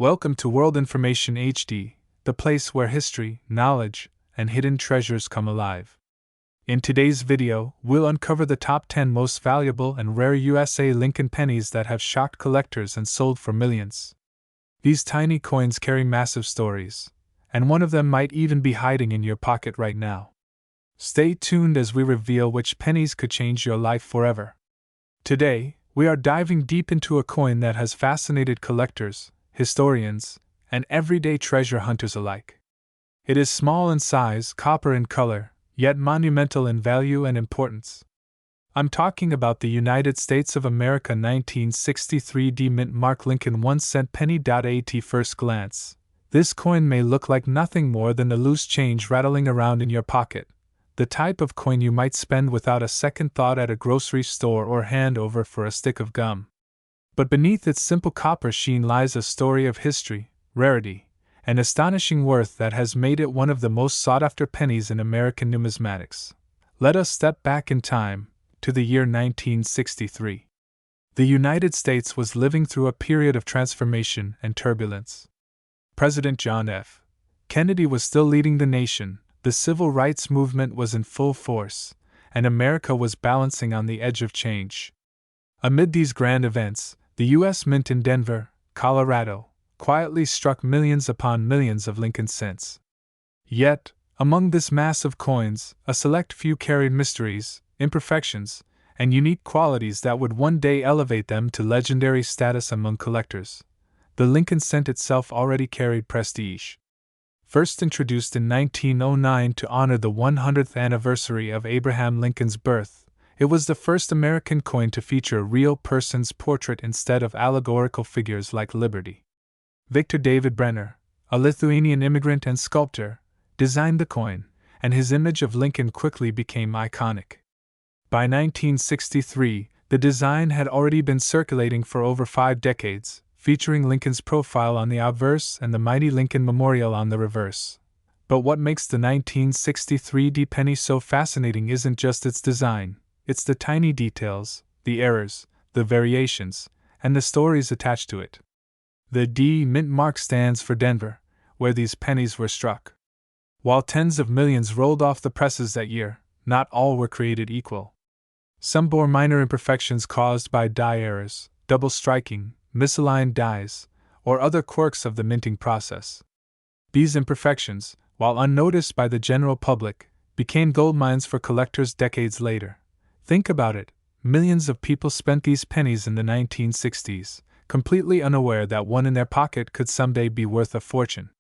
Welcome to World Information HD, the place where history, knowledge, and hidden treasures come alive. In today's video, we'll uncover the top 10 most valuable and rare USA Lincoln pennies that have shocked collectors and sold for millions. These tiny coins carry massive stories, and one of them might even be hiding in your pocket right now. Stay tuned as we reveal which pennies could change your life forever. Today, we are diving deep into a coin that has fascinated collectors, historians, and everyday treasure hunters alike. It is small in size, copper in color, yet monumental in value and importance. I'm talking about the United States of America 1963 D Mint Mark Lincoln 1-cent penny. At first glance, this coin may look like nothing more than a loose change rattling around in your pocket, the type of coin you might spend without a second thought at a grocery store or hand over for a stick of gum. But beneath its simple copper sheen lies a story of history, rarity, and astonishing worth that has made it one of the most sought-after pennies in American numismatics. Let us step back in time, to the year 1963. The United States was living through a period of transformation and turbulence. President John F. Kennedy was still leading the nation, the civil rights movement was in full force, and America was balancing on the edge of change. Amid these grand events, the U.S. Mint in Denver, Colorado, quietly struck millions upon millions of Lincoln cents. Yet, among this mass of coins, a select few carried mysteries, imperfections, and unique qualities that would one day elevate them to legendary status among collectors. The Lincoln cent itself already carried prestige. First introduced in 1909 to honor the 100th anniversary of Abraham Lincoln's birth, it was the first American coin to feature a real person's portrait instead of allegorical figures like Liberty. Victor David Brenner, a Lithuanian immigrant and sculptor, designed the coin, and his image of Lincoln quickly became iconic. By 1963, the design had already been circulating for over 5 decades, featuring Lincoln's profile on the obverse and the mighty Lincoln Memorial on the reverse. But what makes the 1963 D penny so fascinating isn't just its design, it's the tiny details, the errors, the variations, and the stories attached to it. The D Mint mark stands for Denver, where these pennies were struck. While tens of millions rolled off the presses that year, not all were created equal. Some bore minor imperfections caused by die errors, double striking, misaligned dies, or other quirks of the minting process. These imperfections, while unnoticed by the general public, became goldmines for collectors decades later. Think about it, millions of people spent these pennies in the 1960s, completely unaware that one in their pocket could someday be worth a fortune.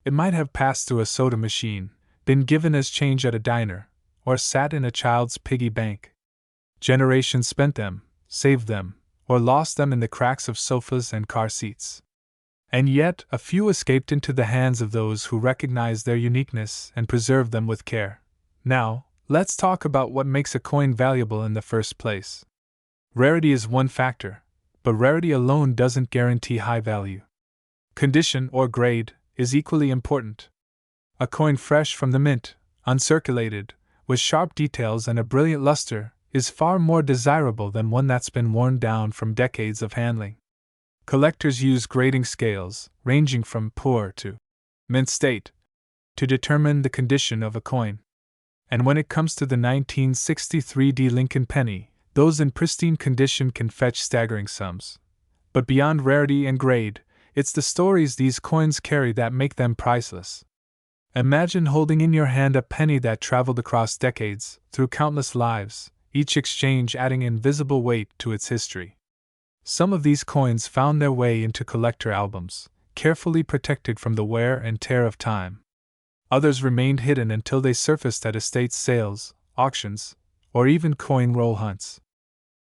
It might have passed through a soda machine, been given as change at a diner, or sat in a child's piggy bank. Generations spent them, saved them, or lost them in the cracks of sofas and car seats. And yet, a few escaped into the hands of those who recognized their uniqueness and preserved them with care. Now, let's talk about what makes a coin valuable in the first place. Rarity is one factor, but rarity alone doesn't guarantee high value. Condition, or grade, is equally important. A coin fresh from the mint, uncirculated, with sharp details and a brilliant luster, is far more desirable than one that's been worn down from decades of handling. Collectors use grading scales, ranging from poor to mint state, to determine the condition of a coin. And when it comes to the 1963 D Lincoln penny, those in pristine condition can fetch staggering sums. But beyond rarity and grade, it's the stories these coins carry that make them priceless. Imagine holding in your hand a penny that traveled across decades, through countless lives, each exchange adding invisible weight to its history. Some of these coins found their way into collector albums, carefully protected from the wear and tear of time. Others remained hidden until they surfaced at estate sales, auctions, or even coin roll hunts.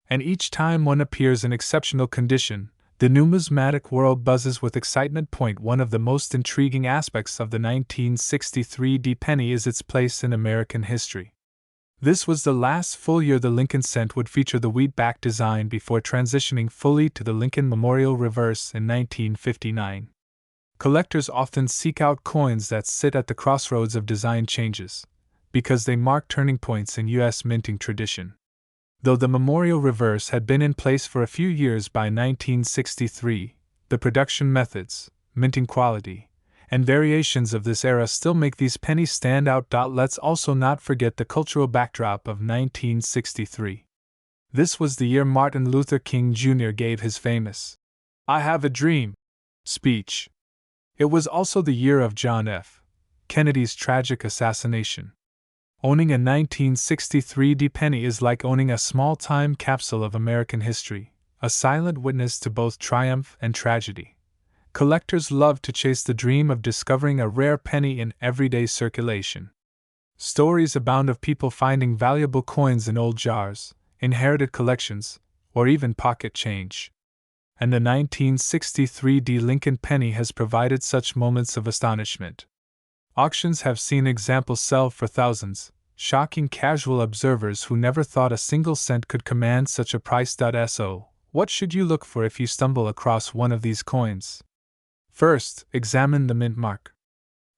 And each time one appears in exceptional condition, the numismatic world buzzes with excitement. One of the most intriguing aspects of the 1963 D penny is its place in American history. This was the last full year the Lincoln cent would feature the wheat-back design before transitioning fully to the Lincoln Memorial reverse in 1959. Collectors often seek out coins that sit at the crossroads of design changes, because they mark turning points in U.S. minting tradition. Though the Memorial reverse had been in place for a few years by 1963, the production methods, minting quality, and variations of this era still make these pennies stand out. Let's also not forget the cultural backdrop of 1963. This was the year Martin Luther King Jr. gave his famous "I Have a Dream" speech. It was also the year of John F. Kennedy's tragic assassination. Owning a 1963 penny is like owning a small time capsule of American history, a silent witness to both triumph and tragedy. Collectors love to chase the dream of discovering a rare penny in everyday circulation. Stories abound of people finding valuable coins in old jars, inherited collections, or even pocket change. And the 1963 Lincoln penny has provided such moments of astonishment. Auctions have seen examples sell for thousands, shocking casual observers who never thought a single cent could command such a price. So, what should you look for if you stumble across one of these coins? First, examine the mint mark.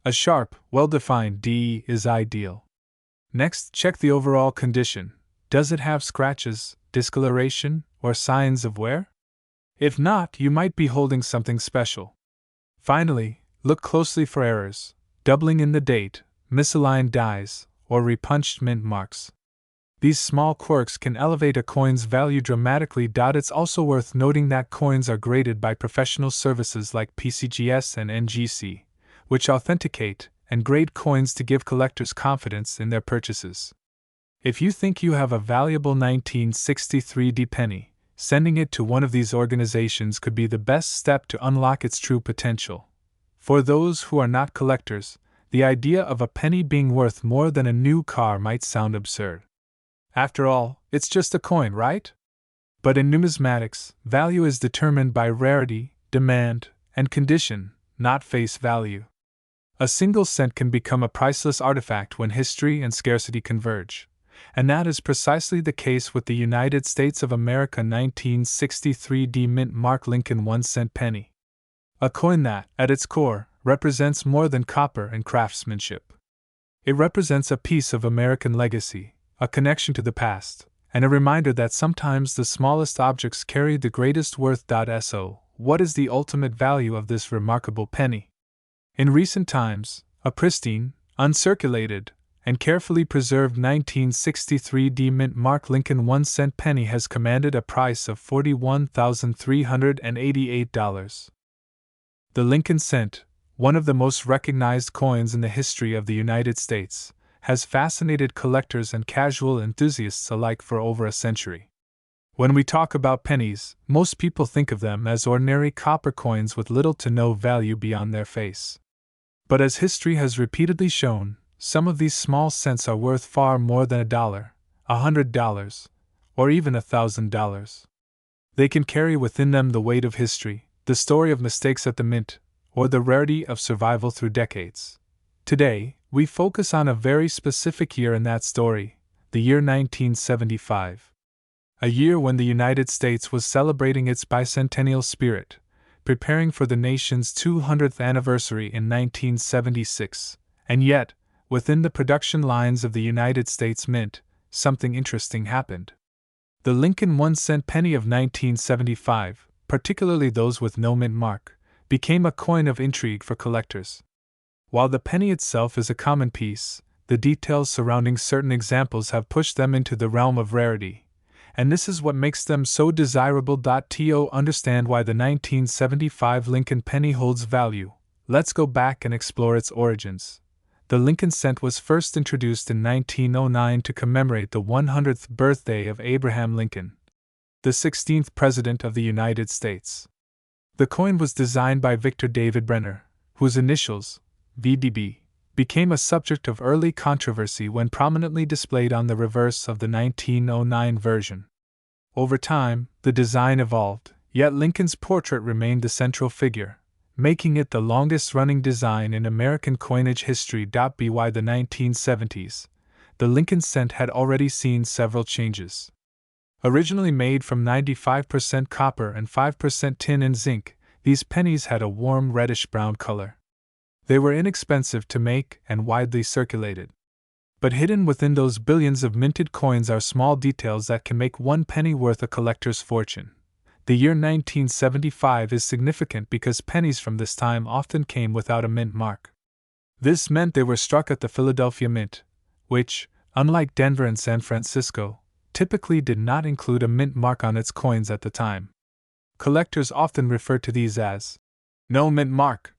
A sharp, well-defined D is ideal. Next, check the overall condition. Does it have scratches, discoloration, or signs of wear? If not, you might be holding something special. Finally, look closely for errors, doubling in the date, misaligned dies, or repunched mint marks. These small quirks can elevate a coin's value dramatically. It's also worth noting that coins are graded by professional services like PCGS and NGC, which authenticate and grade coins to give collectors confidence in their purchases. If you think you have a valuable 1963 penny, sending it to one of these organizations could be the best step to unlock its true potential. For those who are not collectors, the idea of a penny being worth more than a new car might sound absurd. After all, it's just a coin, right? But in numismatics, value is determined by rarity, demand, and condition, not face value. A single cent can become a priceless artifact when history and scarcity converge. And that is precisely the case with the United States of America 1963 mint mark Lincoln 1-cent penny. A coin that, at its core, represents more than copper and craftsmanship. It represents a piece of American legacy, a connection to the past, and a reminder that sometimes the smallest objects carry the greatest worth. So, what is the ultimate value of this remarkable penny? In recent times, a pristine, uncirculated, and carefully preserved 1963 mint mark Lincoln 1-cent penny has commanded a price of $41,388. The Lincoln cent, one of the most recognized coins in the history of the United States, has fascinated collectors and casual enthusiasts alike for over a century. When we talk about pennies, most people think of them as ordinary copper coins with little to no value beyond their face. But as history has repeatedly shown, some of these small cents are worth far more than $1, $100, or even $1,000. They can carry within them the weight of history, the story of mistakes at the mint, or the rarity of survival through decades. Today, we focus on a very specific year in that story, the year 1975. A year when the United States was celebrating its bicentennial spirit, preparing for the nation's 200th anniversary in 1976, and yet, within the production lines of the United States Mint, something interesting happened. The Lincoln 1-cent penny of 1975, particularly those with no mint mark, became a coin of intrigue for collectors. While the penny itself is a common piece, the details surrounding certain examples have pushed them into the realm of rarity, and this is what makes them so desirable. To understand why the 1975 Lincoln penny holds value, let's go back and explore its origins. The Lincoln cent was first introduced in 1909 to commemorate the 100th birthday of Abraham Lincoln, the 16th President of the United States. The coin was designed by Victor David Brenner, whose initials, VDB, became a subject of early controversy when prominently displayed on the reverse of the 1909 version. Over time, the design evolved, yet Lincoln's portrait remained the central figure, making it the longest-running design in American coinage history. By the 1970s, the Lincoln cent had already seen several changes. Originally made from 95% copper and 5% tin and zinc, these pennies had a warm reddish-brown color. They were inexpensive to make and widely circulated. But hidden within those billions of minted coins are small details that can make one penny worth a collector's fortune. The year 1975 is significant because pennies from this time often came without a mint mark. This meant they were struck at the Philadelphia Mint, which, unlike Denver and San Francisco, typically did not include a mint mark on its coins at the time. Collectors often refer to these as no mint mark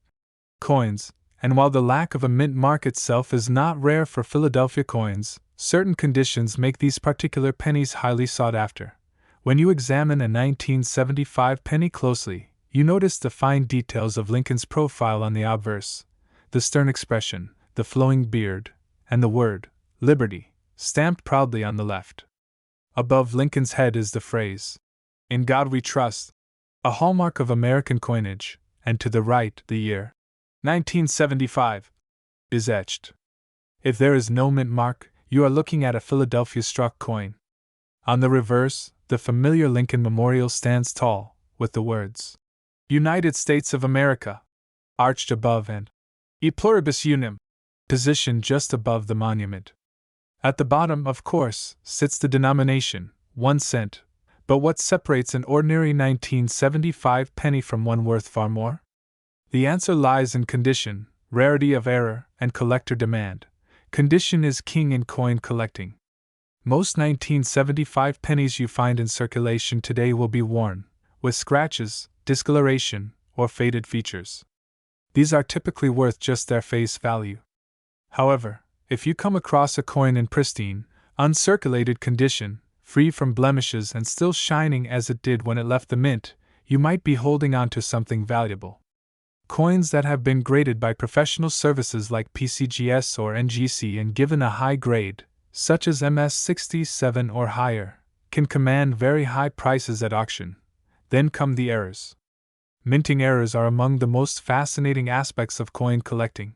coins, and while the lack of a mint mark itself is not rare for Philadelphia coins, certain conditions make these particular pennies highly sought after. When you examine a 1975 penny closely, you notice the fine details of Lincoln's profile on the obverse, the stern expression, the flowing beard, and the word, Liberty, stamped proudly on the left. Above Lincoln's head is the phrase, "In God We Trust," a hallmark of American coinage, and to the right, the year, 1975, is etched. If there is no mint mark, you are looking at a Philadelphia struck coin. On the reverse, the familiar Lincoln Memorial stands tall, with the words, United States of America, arched above and E pluribus unum, positioned just above the monument. At the bottom, of course, sits the denomination, 1 cent, but what separates an ordinary 1975 penny from one worth far more? The answer lies in condition, rarity of error, and collector demand. Condition is king in coin collecting. Most 1975 pennies you find in circulation today will be worn, with scratches, discoloration, or faded features. These are typically worth just their face value. However, if you come across a coin in pristine, uncirculated condition, free from blemishes and still shining as it did when it left the mint, you might be holding on to something valuable. Coins that have been graded by professional services like PCGS or NGC and given a high grade, such as MS67 or higher, can command very high prices at auction. Then come the errors. Minting errors are among the most fascinating aspects of coin collecting.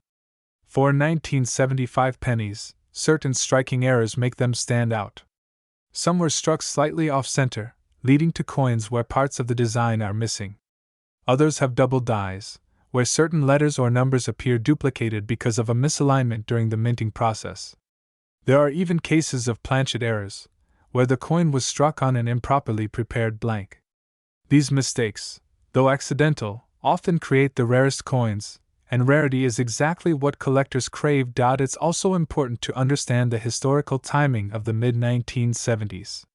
For 1975 pennies, certain striking errors make them stand out. Some were struck slightly off-center, leading to coins where parts of the design are missing. Others have double dies, where certain letters or numbers appear duplicated because of a misalignment during the minting process. There are even cases of planchet errors, where the coin was struck on an improperly prepared blank. These mistakes, though accidental, often create the rarest coins, and rarity is exactly what collectors crave. It's also important to understand the historical timing of the mid-1970s.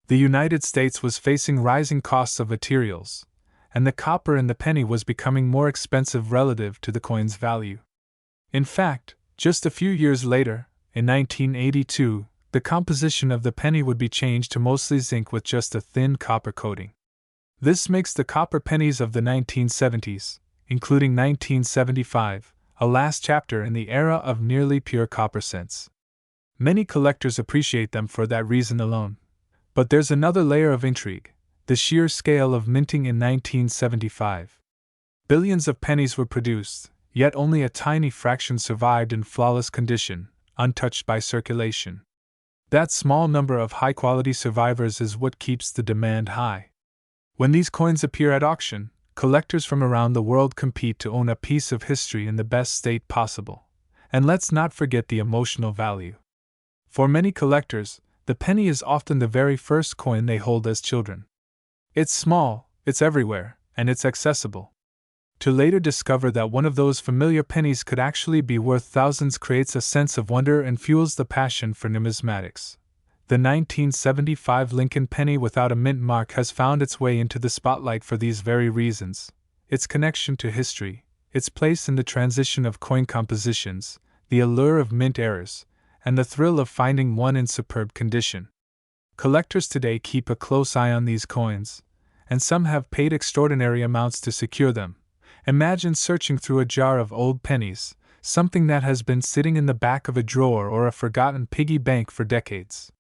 The United States was facing rising costs of materials, and the copper in the penny was becoming more expensive relative to the coin's value. In fact, just a few years later, in 1982, the composition of the penny would be changed to mostly zinc with just a thin copper coating. This makes the copper pennies of the 1970s, including 1975, a last chapter in the era of nearly pure copper cents. Many collectors appreciate them for that reason alone. But there's another layer of intrigue: the sheer scale of minting in 1975. Billions of pennies were produced, yet only a tiny fraction survived in flawless condition, untouched by circulation. That small number of high-quality survivors is what keeps the demand high. When these coins appear at auction, collectors from around the world compete to own a piece of history in the best state possible. And let's not forget the emotional value. For many collectors, the penny is often the very first coin they hold as children. It's small, it's everywhere, and it's accessible. To later discover that one of those familiar pennies could actually be worth thousands creates a sense of wonder and fuels the passion for numismatics. The 1975 Lincoln penny without a mint mark has found its way into the spotlight for these very reasons: its connection to history, its place in the transition of coin compositions, the allure of mint errors, and the thrill of finding one in superb condition. Collectors today keep a close eye on these coins, and some have paid extraordinary amounts to secure them. Imagine searching through a jar of old pennies, something that has been sitting in the back of a drawer or a forgotten piggy bank for decades.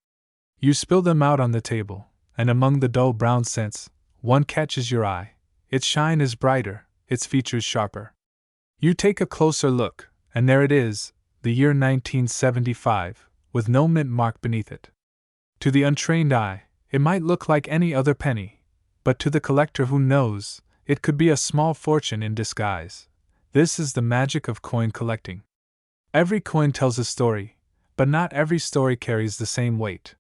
You spill them out on the table, and among the dull brown cents, one catches your eye. Its shine is brighter, its features sharper. You take a closer look, and there it is, the year 1975, with no mint mark beneath it. To the untrained eye, it might look like any other penny, but to the collector who knows, it could be a small fortune in disguise. This is the magic of coin collecting. Every coin tells a story, but not every story carries the same weight.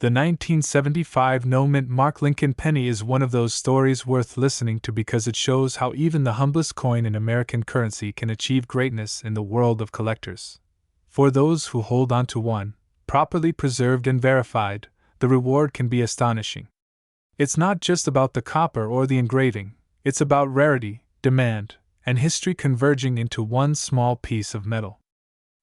The 1975 no-mint mark Lincoln penny is one of those stories worth listening to because it shows how even the humblest coin in American currency can achieve greatness in the world of collectors. For those who hold on to one, properly preserved and verified, the reward can be astonishing. It's not just about the copper or the engraving, it's about rarity, demand, and history converging into one small piece of metal.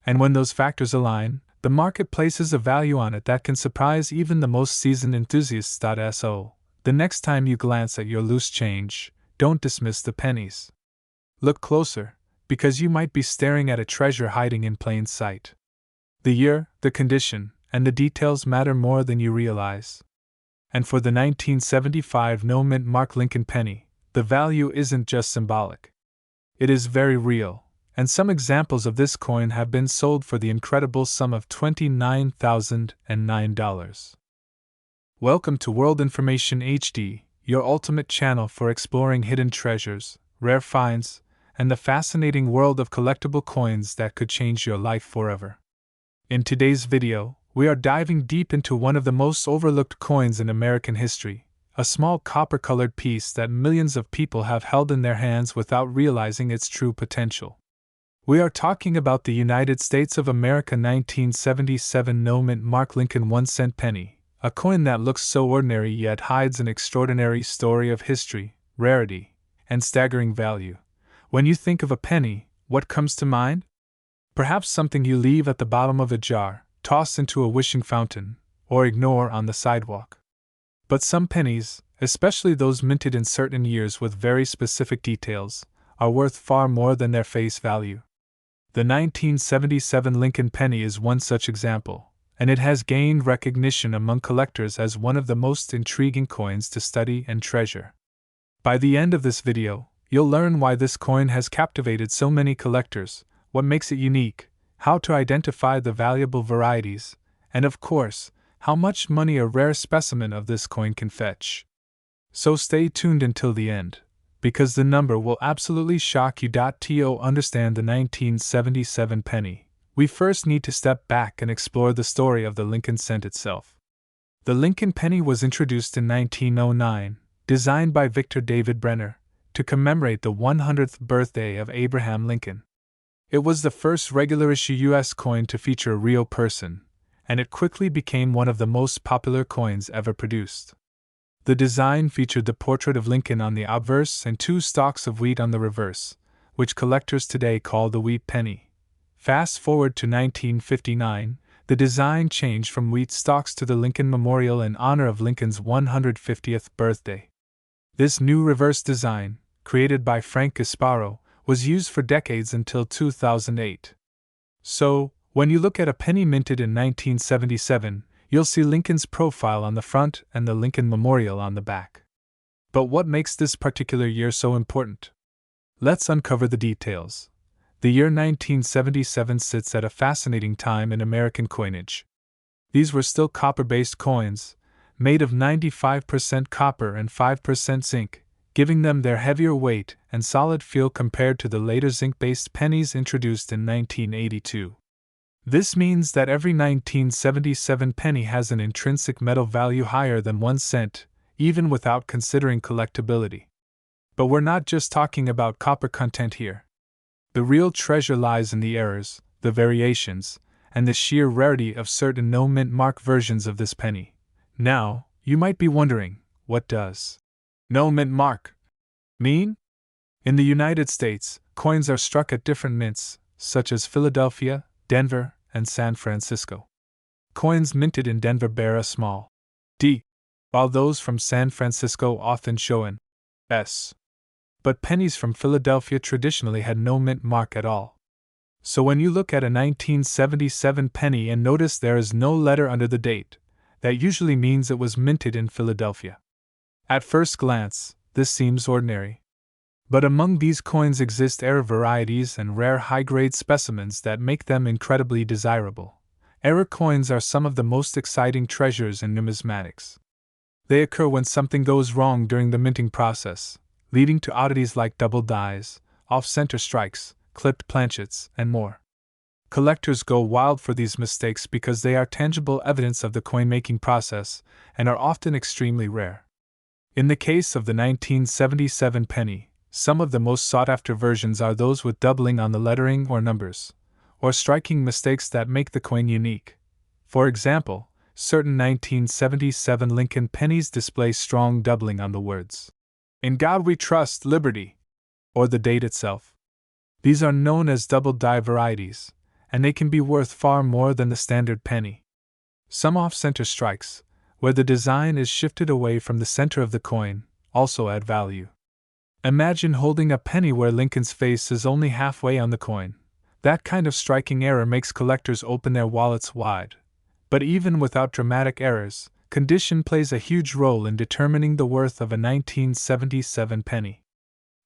And when those factors align, the market places a value on it that can surprise even the most seasoned enthusiasts. So, the next time you glance at your loose change, don't dismiss the pennies. Look closer, because you might be staring at a treasure hiding in plain sight. The year, the condition, and the details matter more than you realize. And for the 1975 no-mint mark Lincoln penny, the value isn't just symbolic. It is very real, and some examples of this coin have been sold for the incredible sum of $29,009. Welcome to World Information HD, your ultimate channel for exploring hidden treasures, rare finds, and the fascinating world of collectible coins that could change your life forever. In today's video, we are diving deep into one of the most overlooked coins in American history, a small copper-colored piece that millions of people have held in their hands without realizing its true potential. We are talking about the United States of America 1977 no-mint mark Lincoln 1-cent penny, a coin that looks so ordinary yet hides an extraordinary story of history, rarity, and staggering value. When you think of a penny, what comes to mind? Perhaps something you leave at the bottom of a jar, toss into a wishing fountain, or ignore on the sidewalk. But some pennies, especially those minted in certain years with very specific details, are worth far more than their face value. The 1977 Lincoln penny is one such example, and it has gained recognition among collectors as one of the most intriguing coins to study and treasure. By the end of this video, you'll learn why this coin has captivated so many collectors, what makes it unique, how to identify the valuable varieties, and of course, how much money a rare specimen of this coin can fetch. So stay tuned until the end, because the number will absolutely shock you. To understand the 1977 penny, we first need to step back and explore the story of the Lincoln cent itself. The Lincoln penny was introduced in 1909, designed by Victor David Brenner, to commemorate the 100th birthday of Abraham Lincoln. It was the first regular-issue U.S. coin to feature a real person, and it quickly became one of the most popular coins ever produced. The design featured the portrait of Lincoln on the obverse and two stalks of wheat on the reverse, which collectors today call the wheat penny. Fast forward to 1959, the design changed from wheat stalks to the Lincoln Memorial in honor of Lincoln's 150th birthday. This new reverse design, created by Frank Gasparo, was used for decades until 2008. So, when you look at a penny minted in 1977, you'll see Lincoln's profile on the front and the Lincoln Memorial on the back. But what makes this particular year so important? Let's uncover the details. The year 1977 sits at a fascinating time in American coinage. These were still copper-based coins, made of 95% copper and 5% zinc, giving them their heavier weight and solid feel compared to the later zinc-based pennies introduced in 1982. This means that every 1977 penny has an intrinsic metal value higher than 1 cent, even without considering collectability. But we're not just talking about copper content here. The real treasure lies in the errors, the variations, and the sheer rarity of certain no-mint mark versions of this penny. Now, you might be wondering, what does no-mint mark mean? In the United States, coins are struck at different mints, such as Philadelphia, Denver, and San Francisco. Coins minted in Denver bear a small d, while those from San Francisco often show an s. But pennies from Philadelphia traditionally had no mint mark at all. So when you look at a 1977 penny and notice there is no letter under the date, that usually means it was minted in Philadelphia. At first glance, this seems ordinary. But among these coins exist error varieties and rare high-grade specimens that make them incredibly desirable. Error coins are some of the most exciting treasures in numismatics. They occur when something goes wrong during the minting process, leading to oddities like double dies, off-center strikes, clipped planchets, and more. Collectors go wild for these mistakes because they are tangible evidence of the coin-making process and are often extremely rare. In the case of the 1977 penny, some of the most sought-after versions are those with doubling on the lettering or numbers, or striking mistakes that make the coin unique. For example, certain 1977 Lincoln pennies display strong doubling on the words, "In God We Trust, Liberty," or the date itself. These are known as double die varieties, and they can be worth far more than the standard penny. Some off-center strikes, where the design is shifted away from the center of the coin, also add value. Imagine holding a penny where Lincoln's face is only halfway on the coin. That kind of striking error makes collectors open their wallets wide. But even without dramatic errors, condition plays a huge role in determining the worth of a 1977 penny.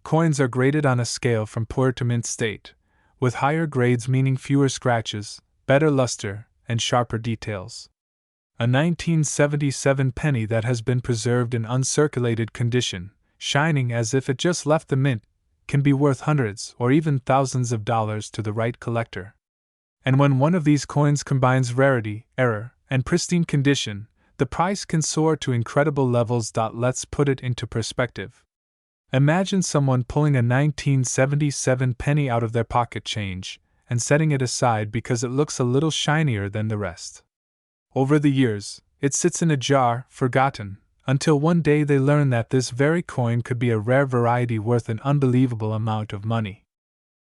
Coins are graded on a scale from poor to mint state, with higher grades meaning fewer scratches, better luster, and sharper details. A 1977 penny that has been preserved in uncirculated condition, shining as if it just left the mint, can be worth hundreds or even thousands of dollars to the right collector. And when one of these coins combines rarity, error, and pristine condition, the price can soar to incredible levels. Let's put it into perspective. Imagine someone pulling a 1977 penny out of their pocket change and setting it aside because it looks a little shinier than the rest. Over the years, it sits in a jar, forgotten, until one day they learn that this very coin could be a rare variety worth an unbelievable amount of money.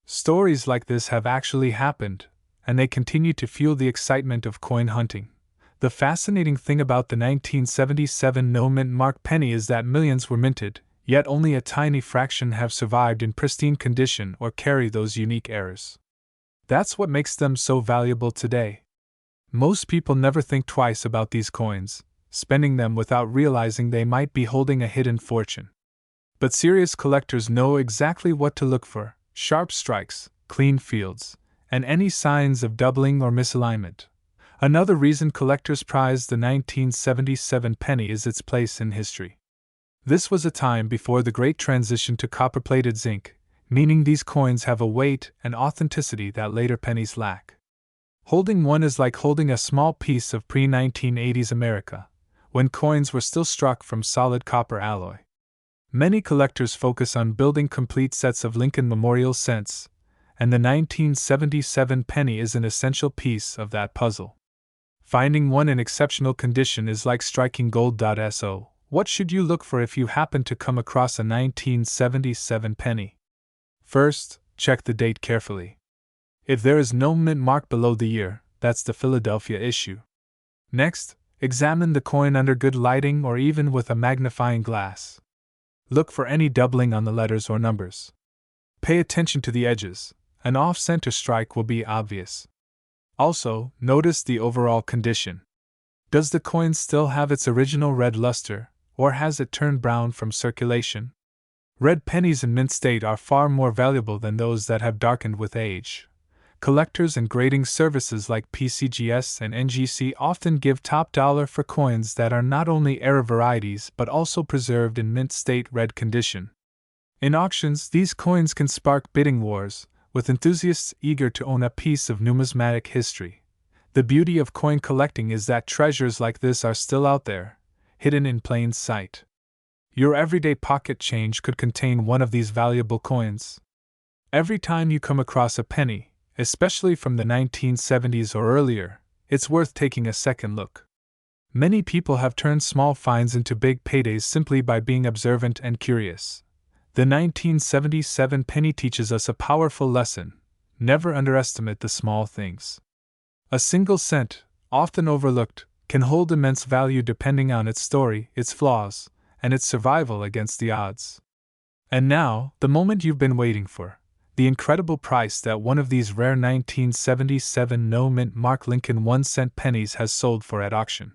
Stories like this have actually happened, and they continue to fuel the excitement of coin hunting. The fascinating thing about the 1977 no-mint mark penny is that millions were minted, yet only a tiny fraction have survived in pristine condition or carry those unique errors. That's what makes them so valuable today. Most people never think twice about these coins, spending them without realizing they might be holding a hidden fortune. But serious collectors know exactly what to look for: sharp strikes, clean fields, and any signs of doubling or misalignment. Another reason collectors prize the 1977 penny is its place in history. This was a time before the great transition to copper-plated zinc, meaning these coins have a weight and authenticity that later pennies lack. Holding one is like holding a small piece of pre-1980s America, when coins were still struck from solid copper alloy. Many collectors focus on building complete sets of Lincoln Memorial cents, and the 1977 penny is an essential piece of that puzzle. Finding one in exceptional condition is like striking gold. So, what should you look for if you happen to come across a 1977 penny? First, check the date carefully. If there is no mint mark below the year, that's the Philadelphia issue. Next, examine the coin under good lighting or even with a magnifying glass. Look for any doubling on the letters or numbers. Pay attention to the edges. An off-center strike will be obvious. Also, notice the overall condition. Does the coin still have its original red luster, or has it turned brown from circulation? Red pennies in mint state are far more valuable than those that have darkened with age. Collectors and grading services like PCGS and NGC often give top dollar for coins that are not only error varieties but also preserved in mint state red condition. In auctions, these coins can spark bidding wars, with enthusiasts eager to own a piece of numismatic history. The beauty of coin collecting is that treasures like this are still out there, hidden in plain sight. Your everyday pocket change could contain one of these valuable coins. Every time you come across a penny, especially from the 1970s or earlier, it's worth taking a second look. Many people have turned small finds into big paydays simply by being observant and curious. The 1977 penny teaches us a powerful lesson: never underestimate the small things. A single cent, often overlooked, can hold immense value depending on its story, its flaws, and its survival against the odds. And now, the moment you've been waiting for: the incredible price that one of these rare 1977 no-mint mark Lincoln 1-cent pennies has sold for at auction.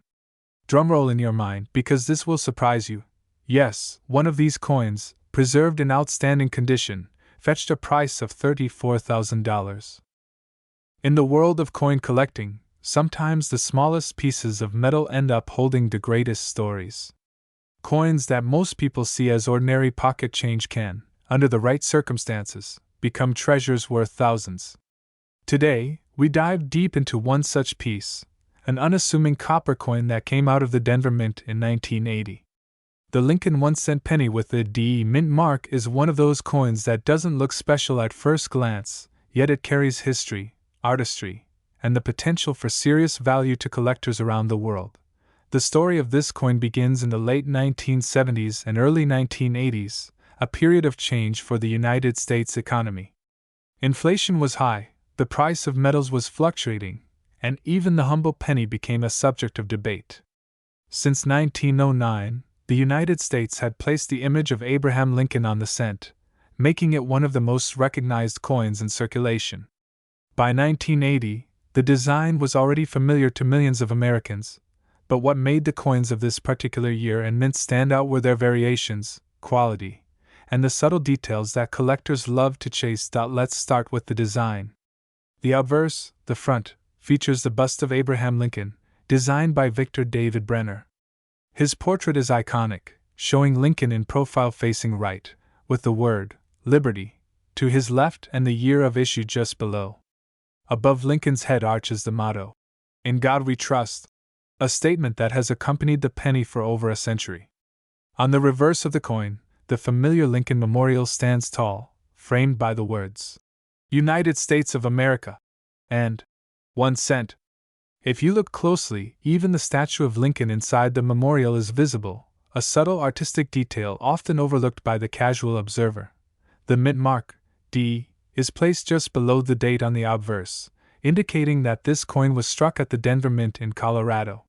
Drumroll in your mind, because this will surprise you. Yes, one of these coins, preserved in outstanding condition, fetched a price of $34,000. In the world of coin collecting, sometimes the smallest pieces of metal end up holding the greatest stories. Coins that most people see as ordinary pocket change can, under the right circumstances, become treasures worth thousands. Today, we dive deep into one such piece, an unassuming copper coin that came out of the Denver Mint in 1980. The Lincoln 1-cent penny with the D mint mark is one of those coins that doesn't look special at first glance, yet it carries history, artistry, and the potential for serious value to collectors around the world. The story of this coin begins in the late 1970s and early 1980s, a period of change for the United States economy. Inflation was high, the price of metals was fluctuating, and even the humble penny became a subject of debate. Since 1909, the United States had placed the image of Abraham Lincoln on the cent, making it one of the most recognized coins in circulation. By 1980, the design was already familiar to millions of Americans, but what made the coins of this particular year and mint stand out were their variations, quality, and the subtle details that collectors love to chase. Let's start with the design. The obverse, the front, features the bust of Abraham Lincoln, designed by Victor David Brenner. His portrait is iconic, showing Lincoln in profile facing right, with the word, Liberty, to his left and the year of issue just below. Above Lincoln's head arches the motto, "In God We Trust," a statement that has accompanied the penny for over a century. On the reverse of the coin, the familiar Lincoln Memorial stands tall, framed by the words, "United States of America," and 1 cent. If you look closely, even the statue of Lincoln inside the memorial is visible, a subtle artistic detail often overlooked by the casual observer. The mint mark, D, is placed just below the date on the obverse, indicating that this coin was struck at the Denver Mint in Colorado.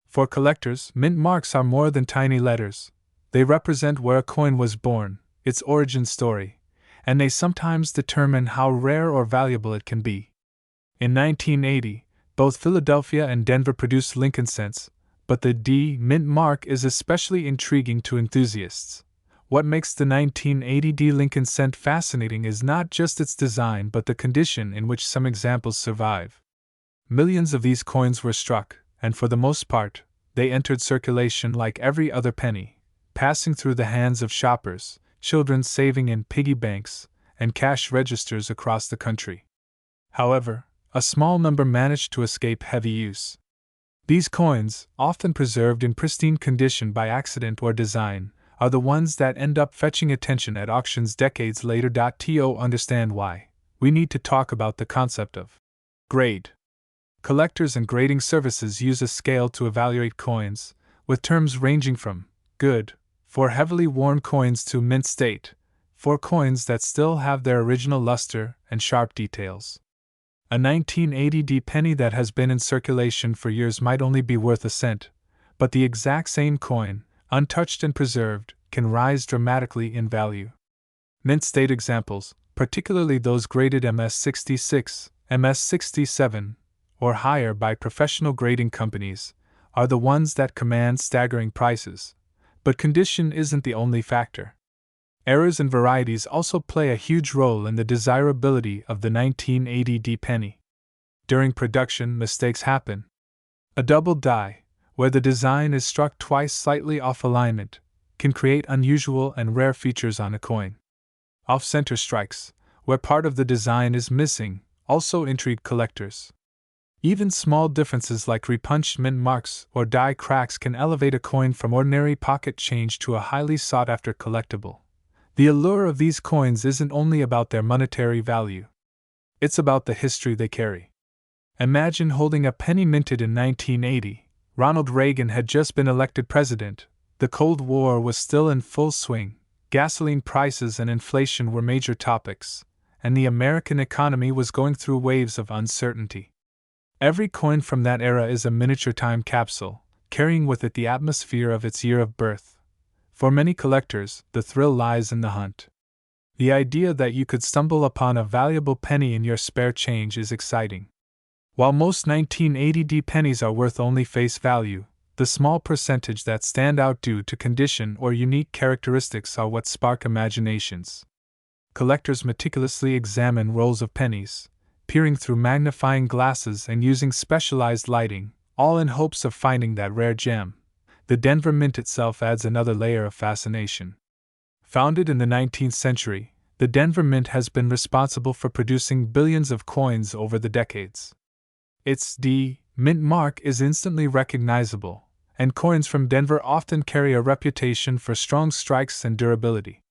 For collectors, mint marks are more than tiny letters. They represent where a coin was born, its origin story, and they sometimes determine how rare or valuable it can be. In 1980, both Philadelphia and Denver produced Lincoln cents, but the D mint mark is especially intriguing to enthusiasts. What makes the 1980 D Lincoln cent fascinating is not just its design but the condition in which some examples survive. Millions of these coins were struck, and for the most part, they entered circulation like every other penny, passing through the hands of shoppers, children saving in piggy banks, and cash registers across the country. However, a small number managed to escape heavy use. These coins, often preserved in pristine condition by accident or design, are the ones that end up fetching attention at auctions decades later. To understand why, we need to talk about the concept of grade. Collectors and grading services use a scale to evaluate coins, with terms ranging from good, for heavily worn coins, to mint state, for coins that still have their original luster and sharp details. A 1980 D penny that has been in circulation for years might only be worth a cent, but the exact same coin, untouched and preserved, can rise dramatically in value. Mint state examples, particularly those graded MS66, MS67, or higher by professional grading companies, are the ones that command staggering prices. But condition isn't the only factor. Errors and varieties also play a huge role in the desirability of the 1980 D penny. During production, mistakes happen. A double die, where the design is struck twice slightly off alignment, can create unusual and rare features on a coin. Off-center strikes, where part of the design is missing, also intrigue collectors. Even small differences like repunched mint marks or die cracks can elevate a coin from ordinary pocket change to a highly sought-after collectible. The allure of these coins isn't only about their monetary value. It's about the history they carry. Imagine holding a penny minted in 1980. Ronald Reagan had just been elected president, the Cold War was still in full swing, gasoline prices and inflation were major topics, and the American economy was going through waves of uncertainty. Every coin from that era is a miniature time capsule, carrying with it the atmosphere of its year of birth. For many collectors, the thrill lies in the hunt. The idea that you could stumble upon a valuable penny in your spare change is exciting. While most 1980 D pennies are worth only face value, the small percentage that stand out due to condition or unique characteristics are what spark imaginations. Collectors meticulously examine rolls of pennies, peering through magnifying glasses and using specialized lighting, all in hopes of finding that rare gem. The Denver Mint itself adds another layer of fascination. Founded in the 19th century, The Denver Mint has been responsible for producing billions of coins over the decades. Its D mint mark is instantly recognizable, and coins from Denver often carry a reputation for strong strikes and durability.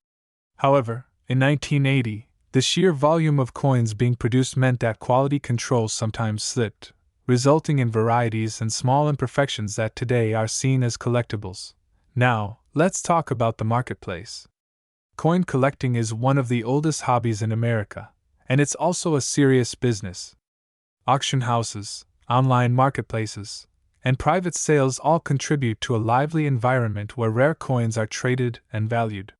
However, in 1980, the sheer volume of coins being produced meant that quality control sometimes slipped, resulting in varieties and small imperfections that today are seen as collectibles. Now, let's talk about the marketplace. Coin collecting is one of the oldest hobbies in America, and it's also a serious business. Auction houses, online marketplaces, and private sales all contribute to a lively environment where rare coins are traded and valued.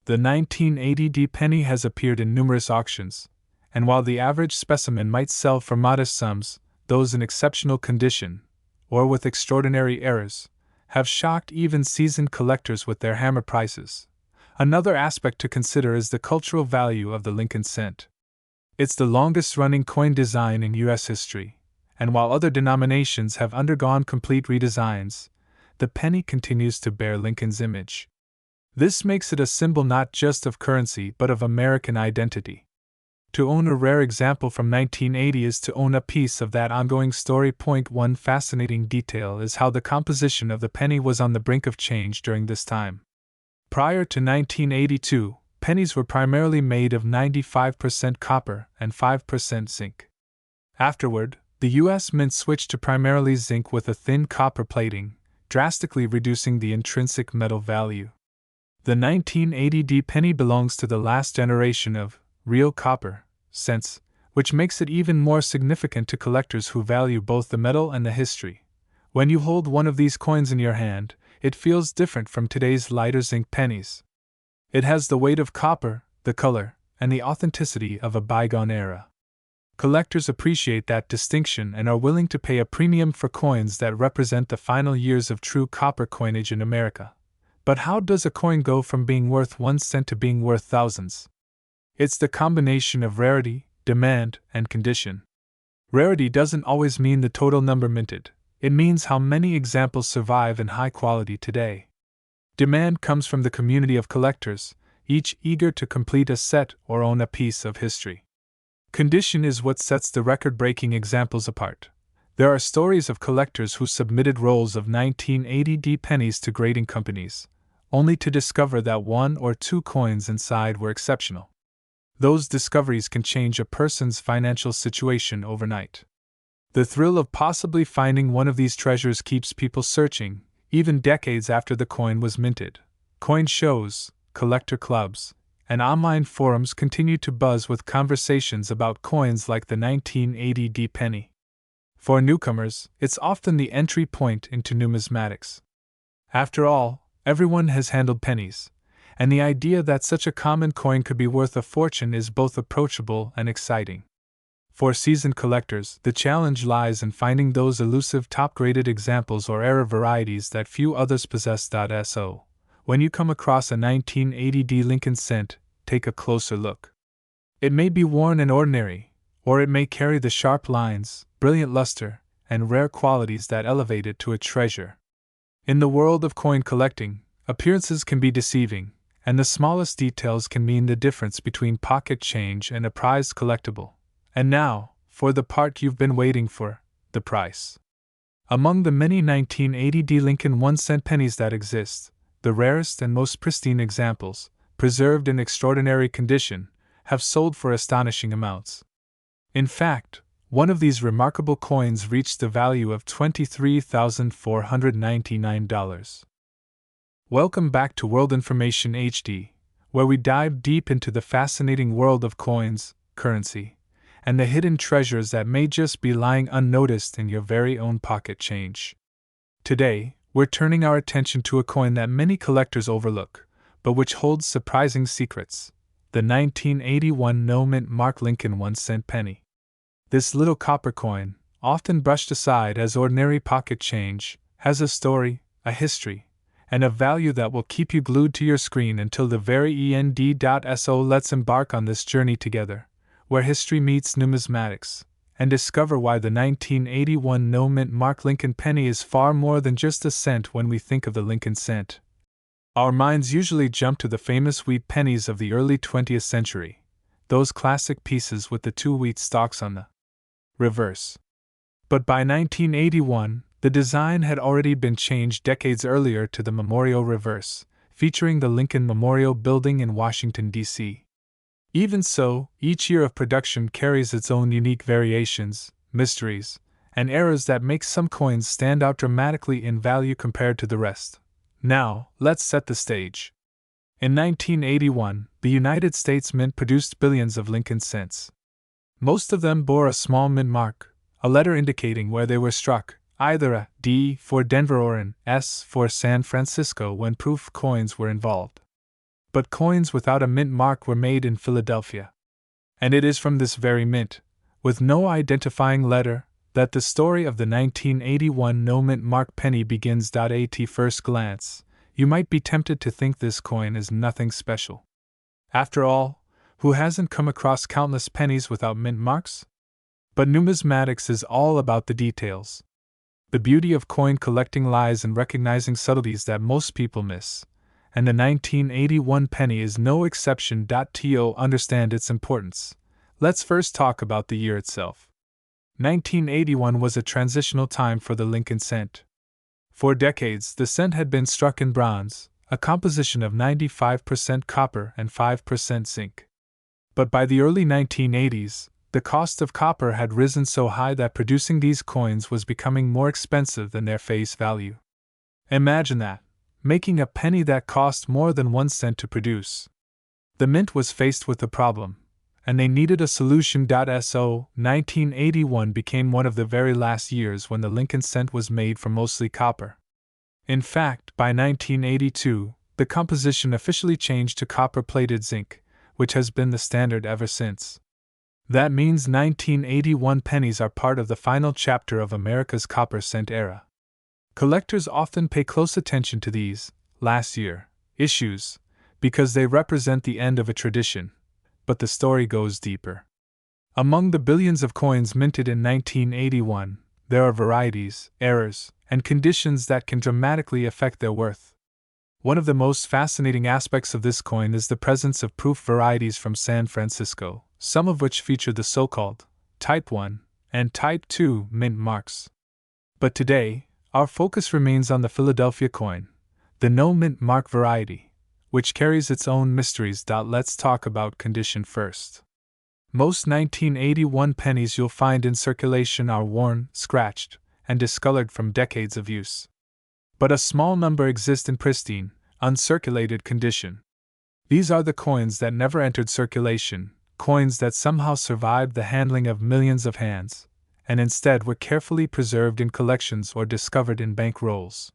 The 1980 penny has appeared in numerous auctions, and while the average specimen might sell for modest sums, those in exceptional condition, or with extraordinary errors, have shocked even seasoned collectors with their hammer prices. Another aspect to consider is the cultural value of the Lincoln cent. It's the longest-running coin design in U.S. history, and while other denominations have undergone complete redesigns, the penny continues to bear Lincoln's image. This makes it a symbol not just of currency but of American identity. To own a rare example from 1980 is to own a piece of that ongoing story. One fascinating detail is how the composition of the penny was on the brink of change during this time. Prior to 1982, pennies were primarily made of 95% copper and 5% zinc. Afterward, the U.S. Mint switched to primarily zinc with a thin copper plating, drastically reducing the intrinsic metal value. The 1980 penny belongs to the last generation of real copper cents, which makes it even more significant to collectors who value both the metal and the history. When you hold one of these coins in your hand, it feels different from today's lighter zinc pennies. It has the weight of copper, the color, and the authenticity of a bygone era. Collectors appreciate that distinction and are willing to pay a premium for coins that represent the final years of true copper coinage in America. But how does a coin go from being worth 1 cent to being worth thousands? It's the combination of rarity, demand, and condition. Rarity doesn't always mean the total number minted. It means how many examples survive in high quality today. Demand comes from the community of collectors, each eager to complete a set or own a piece of history. Condition is what sets the record-breaking examples apart. There are stories of collectors who submitted rolls of 1980 pennies to grading companies, only to discover that 1 or 2 coins inside were exceptional. Those discoveries can change a person's financial situation overnight. The thrill of possibly finding one of these treasures keeps people searching, even decades after the coin was minted. Coin shows, collector clubs, and online forums continue to buzz with conversations about coins like the 1980 penny. For newcomers, it's often the entry point into numismatics. After all, everyone has handled pennies, and the idea that such a common coin could be worth a fortune is both approachable and exciting. For seasoned collectors, the challenge lies in finding those elusive top-graded examples or rare varieties that few others possess. So, when you come across a 1980 Lincoln cent, take a closer look. It may be worn and ordinary, or it may carry the sharp lines, brilliant luster, and rare qualities that elevate it to a treasure. In the world of coin collecting, appearances can be deceiving, and the smallest details can mean the difference between pocket change and a prized collectible. And now, for the part you've been waiting for, the price. Among the many 1980 Lincoln 1-cent pennies that exist, the rarest and most pristine examples, preserved in extraordinary condition, have sold for astonishing amounts. In fact, one of these remarkable coins reached the value of $23,499. Welcome back to World Information HD, where we dive deep into the fascinating world of coins, currency, and the hidden treasures that may just be lying unnoticed in your very own pocket change. Today, we're turning our attention to a coin that many collectors overlook, but which holds surprising secrets: the 1981 no-mint mark Lincoln 1-cent penny. This little copper coin, often brushed aside as ordinary pocket change, has a story, a history, and a value that will keep you glued to your screen until the very end. So let's embark on this journey together, where history meets numismatics, and discover why the 1981 no-mint mark Lincoln penny is far more than just a cent when we think of the Lincoln cent. Our minds usually jump to the famous wheat pennies of the early 20th century, those classic pieces with the two wheat stalks on the reverse. But by 1981, the design had already been changed decades earlier to the memorial reverse, featuring the Lincoln Memorial Building in Washington, D.C. Even so, each year of production carries its own unique variations, mysteries, and errors that make some coins stand out dramatically in value compared to the rest. Now, let's set the stage. In 1981, the United States Mint produced billions of Lincoln cents. Most of them bore a small mint mark, a letter indicating where they were struck, either a D for Denver or an S for San Francisco when proof coins were involved. But coins without a mint mark were made in Philadelphia. And it is from this very mint, with no identifying letter, that the story of the 1981 no mint mark penny begins. At first glance, you might be tempted to think this coin is nothing special. After all, who hasn't come across countless pennies without mint marks? But numismatics is all about the details. The beauty of coin collecting lies in recognizing subtleties that most people miss, and the 1981 penny is no exception. To understand its importance, let's first talk about the year itself. 1981 was a transitional time for the Lincoln cent. For decades, the cent had been struck in bronze, a composition of 95% copper and 5% zinc. But by the early 1980s, the cost of copper had risen so high that producing these coins was becoming more expensive than their face value. Imagine that, making a penny that cost more than 1 cent to produce. The mint was faced with the problem, and they needed a solution. 1981 became one of the very last years when the Lincoln cent was made from mostly copper. In fact, by 1982, the composition officially changed to copper-plated zinc, which has been the standard ever since. That means 1981 pennies are part of the final chapter of America's copper cent era. Collectors often pay close attention to these, last year, issues, because they represent the end of a tradition. But the story goes deeper. Among the billions of coins minted in 1981, there are varieties, errors, and conditions that can dramatically affect their worth. One of the most fascinating aspects of this coin is the presence of proof varieties from San Francisco, some of which feature the so-called Type 1 and Type 2 mint marks. But today, our focus remains on the Philadelphia coin, the no mint mark variety, which carries its own mysteries. Let's talk about condition first. Most 1981 pennies you'll find in circulation are worn, scratched, and discolored from decades of use. But a small number exist in pristine, uncirculated condition. These are the coins that never entered circulation, coins that somehow survived the handling of millions of hands, and instead were carefully preserved in collections or discovered in bank rolls.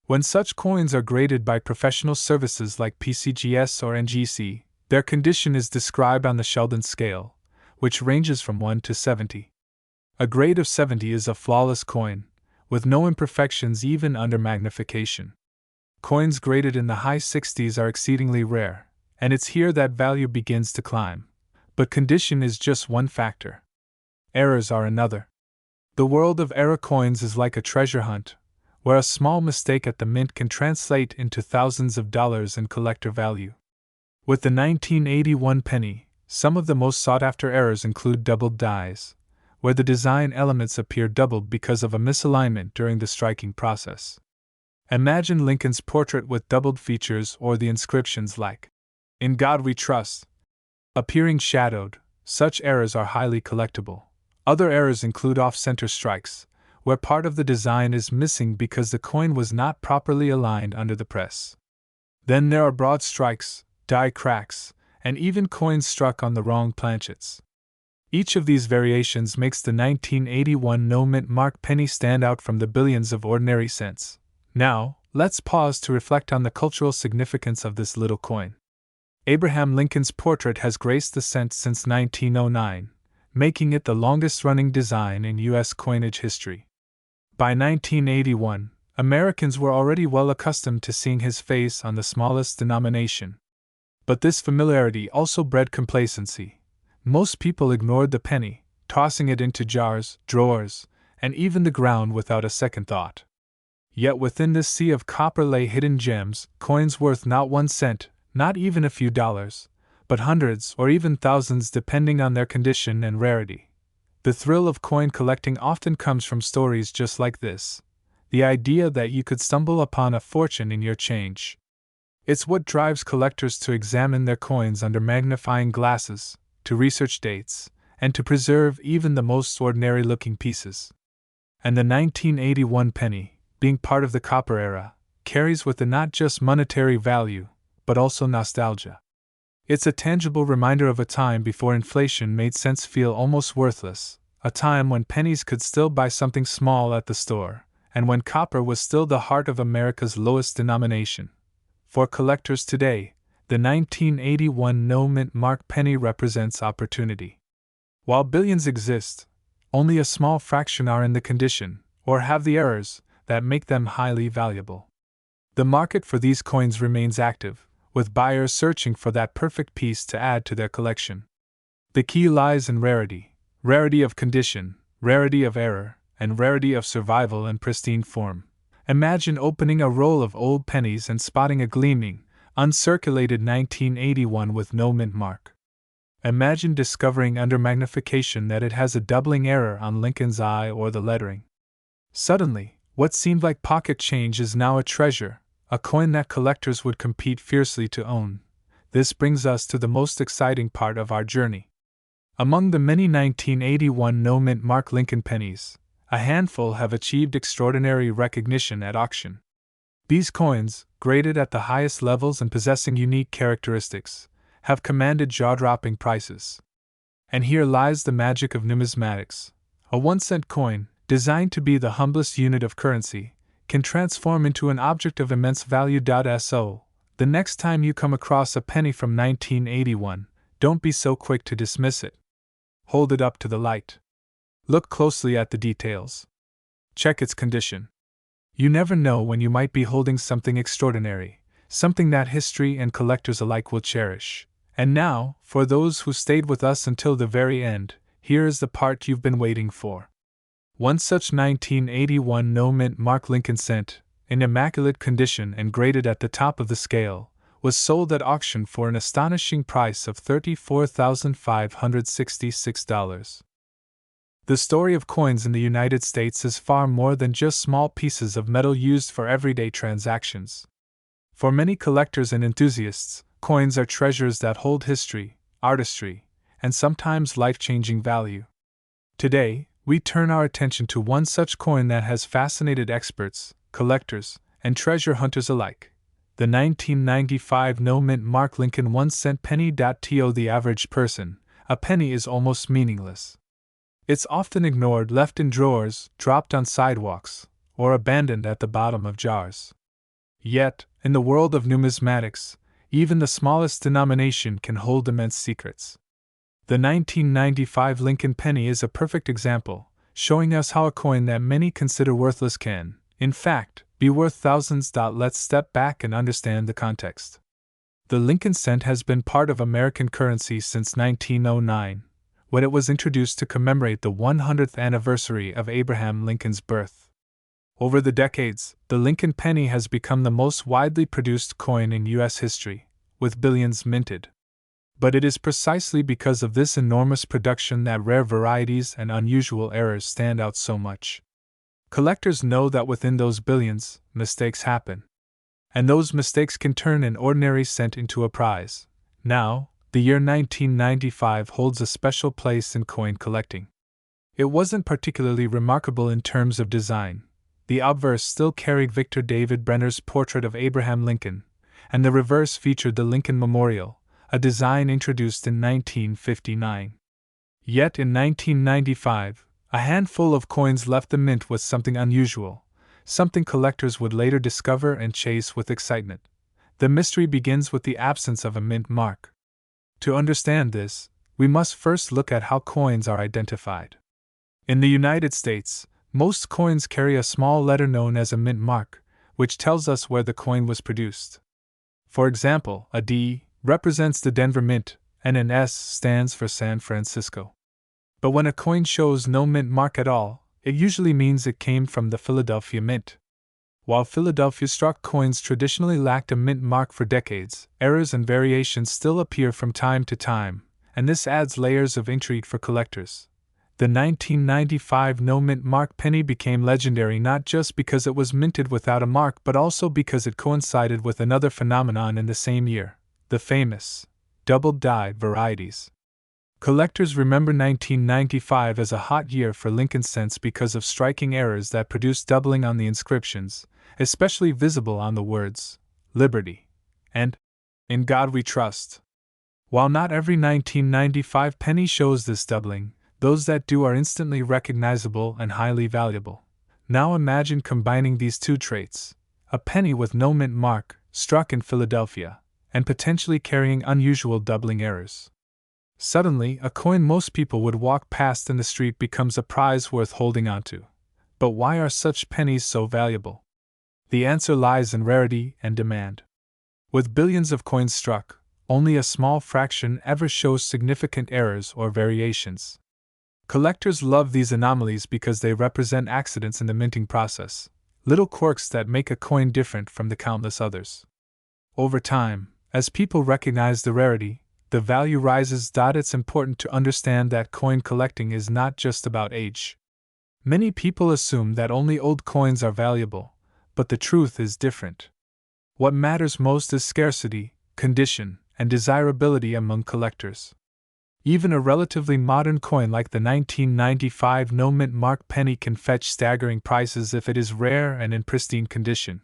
When such coins are graded by professional services like PCGS or NGC, their condition is described on the Sheldon scale, which ranges from 1 to 70. A grade of 70 is a flawless coin, with no imperfections even under magnification. Coins graded in the high 60s are exceedingly rare, and it's here that value begins to climb. But condition is just one factor. Errors are another. The world of error coins is like a treasure hunt, where a small mistake at the mint can translate into thousands of dollars in collector value. With the 1981 penny, some of the most sought-after errors include doubled dies, where the design elements appear doubled because of a misalignment during the striking process. Imagine Lincoln's portrait with doubled features or the inscriptions like, "In God We Trust," appearing shadowed. Such errors are highly collectible. Other errors include off-center strikes, where part of the design is missing because the coin was not properly aligned under the press. Then there are broad strikes, die cracks, and even coins struck on the wrong planchets. Each of these variations makes the 1981 no mint mark penny stand out from the billions of ordinary cents. Now, let's pause to reflect on the cultural significance of this little coin. Abraham Lincoln's portrait has graced the cent since 1909, making it the longest-running design in U.S. coinage history. By 1981, Americans were already well accustomed to seeing his face on the smallest denomination. But this familiarity also bred complacency. Most people ignored the penny, tossing it into jars, drawers, and even the ground without a second thought. Yet within this sea of copper lay hidden gems, coins worth not 1 cent, not even a few dollars, but hundreds or even thousands depending on their condition and rarity. The thrill of coin collecting often comes from stories just like this. The idea that you could stumble upon a fortune in your change. It's what drives collectors to examine their coins under magnifying glasses, to research dates, and to preserve even the most ordinary-looking pieces. And the 1981 penny, being part of the copper era, carries with it not just monetary value, but also nostalgia. It's a tangible reminder of a time before inflation made cents feel almost worthless, a time when pennies could still buy something small at the store, and when copper was still the heart of America's lowest denomination. For collectors today, the 1981 no-mint mark penny represents opportunity. While billions exist, only a small fraction are in the condition, or have the errors, that make them highly valuable. The market for these coins remains active, with buyers searching for that perfect piece to add to their collection. The key lies in rarity of condition, rarity of error, and rarity of survival in pristine form. Imagine opening a roll of old pennies and spotting a gleaming, uncirculated 1981 with no mint mark. Imagine discovering under magnification that it has a doubling error on Lincoln's eye or the lettering. Suddenly, what seemed like pocket change is now a treasure, a coin that collectors would compete fiercely to own. This brings us to the most exciting part of our journey. Among the many 1981 no-mint mark Lincoln pennies, a handful have achieved extraordinary recognition at auction. These coins, graded at the highest levels and possessing unique characteristics, have commanded jaw-dropping prices. And here lies the magic of numismatics. A 1-cent coin, designed to be the humblest unit of currency, can transform into an object of immense value. So, the next time you come across a penny from 1981, don't be so quick to dismiss it. Hold it up to the light. Look closely at the details. Check its condition. You never know when you might be holding something extraordinary, something that history and collectors alike will cherish. And now, for those who stayed with us until the very end, here is the part you've been waiting for. One such 1981 no-mint mark Lincoln cent, in immaculate condition and graded at the top of the scale, was sold at auction for an astonishing price of $34,566. The story of coins in the United States is far more than just small pieces of metal used for everyday transactions. For many collectors and enthusiasts, coins are treasures that hold history, artistry, and sometimes life-changing value. Today, we turn our attention to one such coin that has fascinated experts, collectors, and treasure hunters alike. The 1995 no-mint mark Lincoln 1-cent penny. To the average person, a penny is almost meaningless. It's often ignored, left in drawers, dropped on sidewalks, or abandoned at the bottom of jars. Yet, in the world of numismatics, even the smallest denomination can hold immense secrets. The 1995 Lincoln penny is a perfect example, showing us how a coin that many consider worthless can, in fact, be worth thousands. Let's step back and understand the context. The Lincoln cent has been part of American currency since 1909. When it was introduced to commemorate the 100th anniversary of Abraham Lincoln's birth. Over the decades, the Lincoln penny has become the most widely produced coin in U.S. history, with billions minted. But it is precisely because of this enormous production that rare varieties and unusual errors stand out so much. Collectors know that within those billions, mistakes happen. And those mistakes can turn an ordinary cent into a prize. Now, the year 1995 holds a special place in coin collecting. It wasn't particularly remarkable in terms of design. The obverse still carried Victor David Brenner's portrait of Abraham Lincoln, and the reverse featured the Lincoln Memorial, a design introduced in 1959. Yet in 1995, a handful of coins left the mint with something unusual, something collectors would later discover and chase with excitement. The mystery begins with the absence of a mint mark. To understand this, we must first look at how coins are identified. In the United States, most coins carry a small letter known as a mint mark, which tells us where the coin was produced. For example, a D represents the Denver Mint, and an S stands for San Francisco. But when a coin shows no mint mark at all, it usually means it came from the Philadelphia Mint. While Philadelphia struck coins traditionally lacked a mint mark for decades, errors and variations still appear from time to time, and this adds layers of intrigue for collectors. The 1995 no-mint mark penny became legendary not just because it was minted without a mark but also because it coincided with another phenomenon in the same year, the famous double-die varieties. Collectors remember 1995 as a hot year for Lincoln cents because of striking errors that produced doubling on the inscriptions, especially visible on the words, Liberty, and In God We Trust. While not every 1995 penny shows this doubling, those that do are instantly recognizable and highly valuable. Now imagine combining these two traits: a penny with no mint mark, struck in Philadelphia, and potentially carrying unusual doubling errors. Suddenly, a coin most people would walk past in the street becomes a prize worth holding onto. But why are such pennies so valuable? The answer lies in rarity and demand. With billions of coins struck, only a small fraction ever shows significant errors or variations. Collectors love these anomalies because they represent accidents in the minting process, little quirks that make a coin different from the countless others. Over time, as people recognize the rarity, the value rises. It's important to understand that coin collecting is not just about age. Many people assume that only old coins are valuable, but the truth is different. What matters most is scarcity, condition, and desirability among collectors. Even a relatively modern coin like the 1995 no-mint mark penny can fetch staggering prices if it is rare and in pristine condition.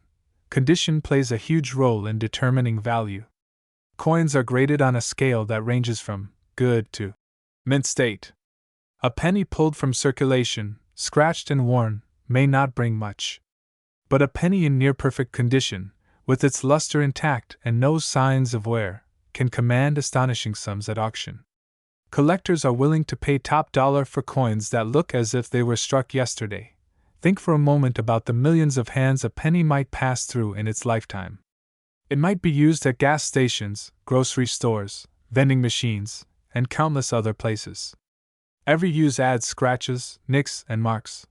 Condition plays a huge role in determining value. Coins are graded on a scale that ranges from good to mint state. A penny pulled from circulation, scratched and worn, may not bring much. But a penny in near-perfect condition, with its luster intact and no signs of wear, can command astonishing sums at auction. Collectors are willing to pay top dollar for coins that look as if they were struck yesterday. Think for a moment about the millions of hands a penny might pass through in its lifetime. It might be used at gas stations, grocery stores, vending machines, and countless other places. Every use adds scratches, nicks, and marks.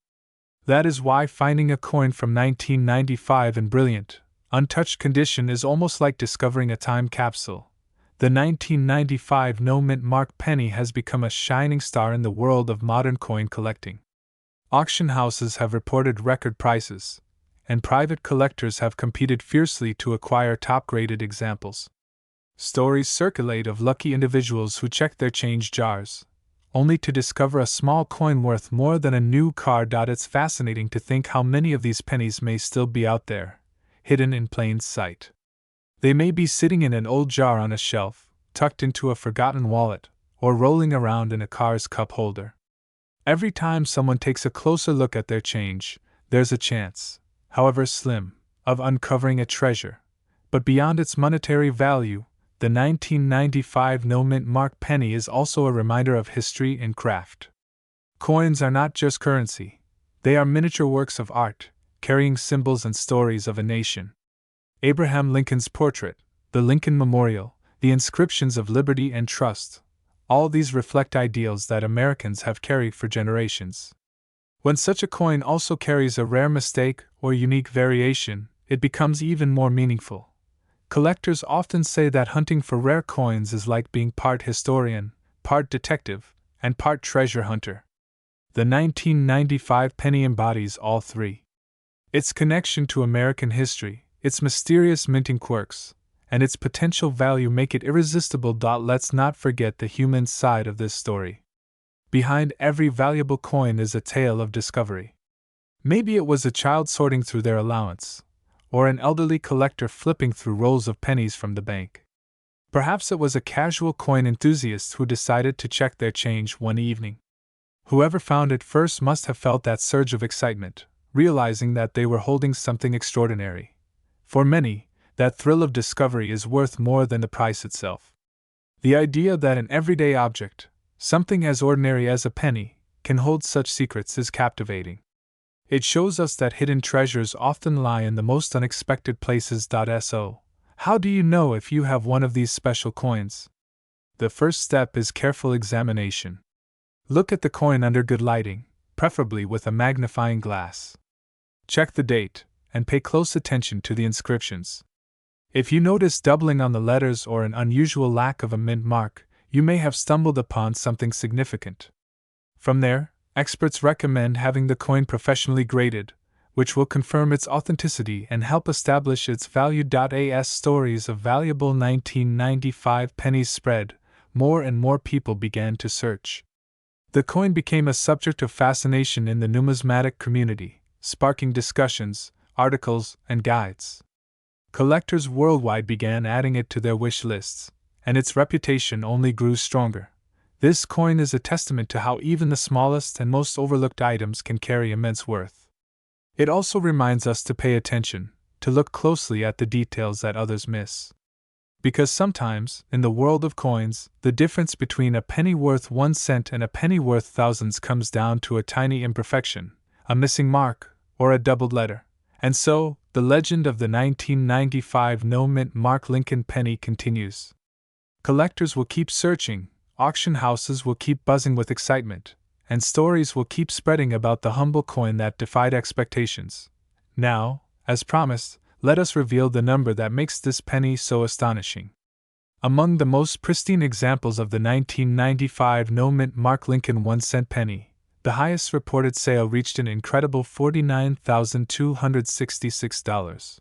That is why finding a coin from 1995 in brilliant, untouched condition is almost like discovering a time capsule. The 1995 no-mint mark penny has become a shining star in the world of modern coin collecting. Auction houses have reported record prices, and private collectors have competed fiercely to acquire top-graded examples. Stories circulate of lucky individuals who checked their change jars, only to discover a small coin worth more than a new car. It's fascinating to think how many of these pennies may still be out there, hidden in plain sight. They may be sitting in an old jar on a shelf, tucked into a forgotten wallet, or rolling around in a car's cup holder. Every time someone takes a closer look at their change, there's a chance, however slim, of uncovering a treasure. But beyond its monetary value, the 1995 no-mint mark penny is also a reminder of history and craft. Coins are not just currency, they are miniature works of art, carrying symbols and stories of a nation. Abraham Lincoln's portrait, the Lincoln Memorial, the inscriptions of liberty and trust, all these reflect ideals that Americans have carried for generations. When such a coin also carries a rare mistake or unique variation, it becomes even more meaningful. Collectors often say that hunting for rare coins is like being part historian, part detective, and part treasure hunter. The 1995 penny embodies all three. Its connection to American history, its mysterious minting quirks, and its potential value make it irresistible. Let's not forget the human side of this story. Behind every valuable coin is a tale of discovery. Maybe it was a child sorting through their allowance, or an elderly collector flipping through rolls of pennies from the bank. Perhaps it was a casual coin enthusiast who decided to check their change one evening. Whoever found it first must have felt that surge of excitement, realizing that they were holding something extraordinary. For many, that thrill of discovery is worth more than the price itself. The idea that an everyday object, something as ordinary as a penny, can hold such secrets is captivating. It shows us that hidden treasures often lie in the most unexpected places. So, how do you know if you have one of these special coins? The first step is careful examination. Look at the coin under good lighting, preferably with a magnifying glass. Check the date, and pay close attention to the inscriptions. If you notice doubling on the letters or an unusual lack of a mint mark, you may have stumbled upon something significant. From there, experts recommend having the coin professionally graded, which will confirm its authenticity and help establish its value. As stories of valuable 1995 pennies spread, more and more people began to search. The coin became a subject of fascination in the numismatic community, sparking discussions, articles, and guides. Collectors worldwide began adding it to their wish lists, and its reputation only grew stronger. This coin is a testament to how even the smallest and most overlooked items can carry immense worth. It also reminds us to pay attention, to look closely at the details that others miss. Because sometimes, in the world of coins, the difference between a penny worth 1 cent and a penny worth thousands comes down to a tiny imperfection, a missing mark, or a doubled letter. And so, the legend of the 1995 no-mint mark Lincoln penny continues. Collectors will keep searching, auction houses will keep buzzing with excitement, and stories will keep spreading about the humble coin that defied expectations. Now, as promised, let us reveal the number that makes this penny so astonishing. Among the most pristine examples of the 1995 no-mint mark Lincoln 1-cent penny, the highest reported sale reached an incredible $49,266.